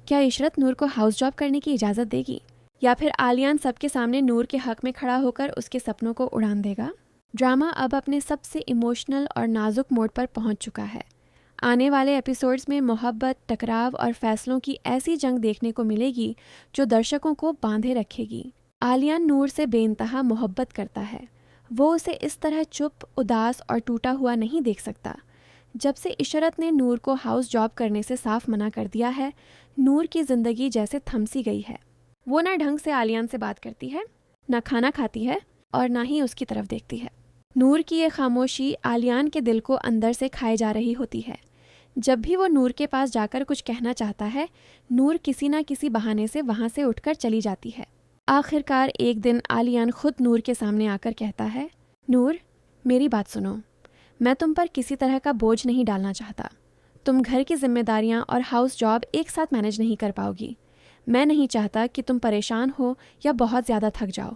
क्या इशरत नूर को house job करने की इजाज़त देगी, या फिर आलियान सबके सामने नूर के हक में खड़ा होकर उसके सपनों को उड़ान देगा? ड्रामा अब अपने सबसे इमोशनल और नाजुक मोड पर पहुंच चुका है। आने वाले एपिसोड्स में मोहब्बत, टकराव और फैसलों की ऐसी जंग देखने को मिलेगी जो दर्शकों को बांधे रखेगी। आलियान नूर से बेइंतहा मोहब्बत करता है। वो उसे इस तरह चुप, उदास और टूटा हुआ नहीं देख सकता। जब से इशरत ने नूर को हाउस जॉब करने से साफ मना कर दिया है, नूर की ज़िंदगी जैसे थमसी गई है। वो ना ढंग से आलियान से बात करती है, ना खाना खाती है और ना ही उसकी तरफ देखती है। नूर की ये खामोशी आलियान के दिल को अंदर से खाए जा रही होती है। जब भी वो नूर के पास जाकर कुछ कहना चाहता है, नूर किसी ना किसी बहाने से वहाँ से उठकर चली जाती है। आखिरकार एक दिन आलियान खुद नूर के सामने आकर कहता है, नूर, मेरी बात सुनो। मैं तुम पर किसी तरह का बोझ नहीं डालना चाहता। तुम घर की जिम्मेदारियां और हाउस जॉब एक साथ मैनेज नहीं कर पाओगी। मैं नहीं चाहता कि तुम परेशान हो या बहुत ज़्यादा थक जाओ,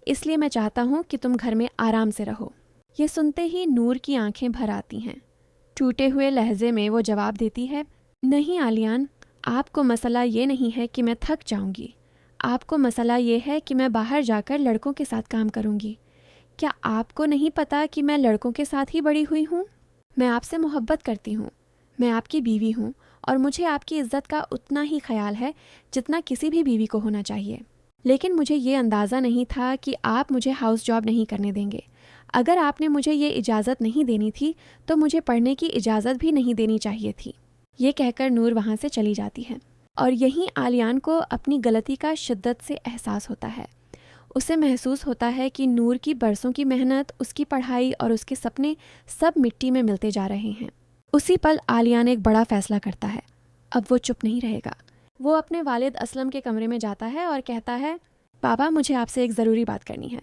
इसलिए मैं चाहता हूँ कि तुम घर में आराम से रहो। ये सुनते ही नूर की आंखें भर आती हैं। टूटे हुए लहजे में वो जवाब देती है, नहीं आलियान, आपको मसला ये नहीं है कि मैं थक जाऊंगी। आपको मसला ये है कि मैं बाहर जाकर लड़कों के साथ काम करूंगी। क्या आपको नहीं पता कि मैं लड़कों के साथ ही बड़ी हुई हूँ? मैं आपसे मोहब्बत करती हूँ। मैं आपकी बीवी हूँ और मुझे आपकी इज्जत का उतना ही ख्याल है जितना किसी भी बीवी को होना चाहिए। लेकिन मुझे ये अंदाज़ा नहीं था कि आप मुझे हाउस जॉब नहीं करने देंगे। अगर आपने मुझे ये इजाज़त नहीं देनी थी तो मुझे पढ़ने की इजाज़त भी नहीं देनी चाहिए थी। ये कहकर नूर वहाँ से चली जाती है और यहीं आलियान को अपनी गलती का शिद्दत से एहसास होता है। उसे महसूस होता है कि नूर की बरसों की मेहनत, उसकी पढ़ाई और उसके सपने सब मिट्टी में मिलते जा रहे हैं। उसी पल आलियान एक बड़ा फैसला करता है। अब वो चुप नहीं रहेगा। वो अपने वालिद असलम के कमरे में जाता है और कहता है, पापा, मुझे आपसे एक ज़रूरी बात करनी है।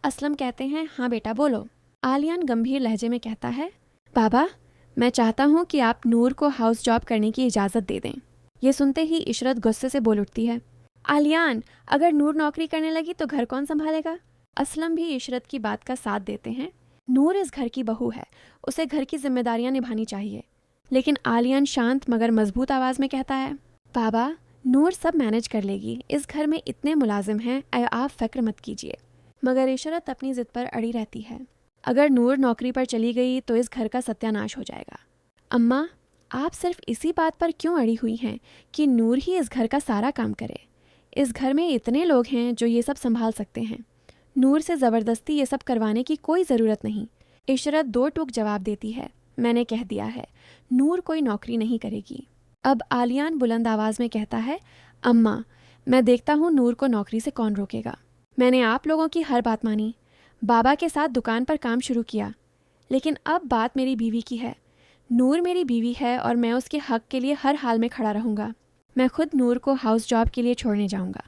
असलम कहते हैं, हाँ बेटा बोलो। आलियान गंभीर लहजे में कहता है, बाबा, मैं चाहता हूँ कि आप नूर को हाउस जॉब करने की इजाज़त दे दें। ये सुनते ही इशरत गुस्से से बोल उठती है, आलियान, अगर नूर नौकरी करने लगी तो घर कौन संभालेगा? असलम भी इशरत की बात का साथ देते हैं। नूर इस घर की बहू है, उसे घर की जिम्मेदारियां निभानी चाहिए। लेकिन आलियान शांत मगर मजबूत आवाज़ में कहता है, बाबा, नूर सब मैनेज कर लेगी। इस घर में इतने मुलाजिम हैं, आप फ़िक्र मत कीजिए। मगर इशरत अपनी ज़िद पर अड़ी रहती है। अगर नूर नौकरी पर चली गई तो इस घर का सत्यानाश हो जाएगा। अम्मा, आप सिर्फ इसी बात पर क्यों अड़ी हुई हैं कि नूर ही इस घर का सारा काम करे? इस घर में इतने लोग हैं जो ये सब संभाल सकते हैं। नूर से ज़बरदस्ती ये सब करवाने की कोई ज़रूरत नहीं। इशरत दो टूक जवाब देती है, मैंने कह दिया है, नूर कोई नौकरी नहीं करेगी। अब आलियान बुलंद आवाज़ में कहता है, अम्मा, मैं देखता हूँ नूर को नौकरी से कौन रोकेगा। मैंने आप लोगों की हर बात मानी, बाबा के साथ दुकान पर काम शुरू किया, लेकिन अब बात मेरी बीवी की है। नूर मेरी बीवी है और मैं उसके हक के लिए हर हाल में खड़ा रहूँगा। मैं खुद नूर को हाउस जॉब के लिए छोड़ने जाऊँगा।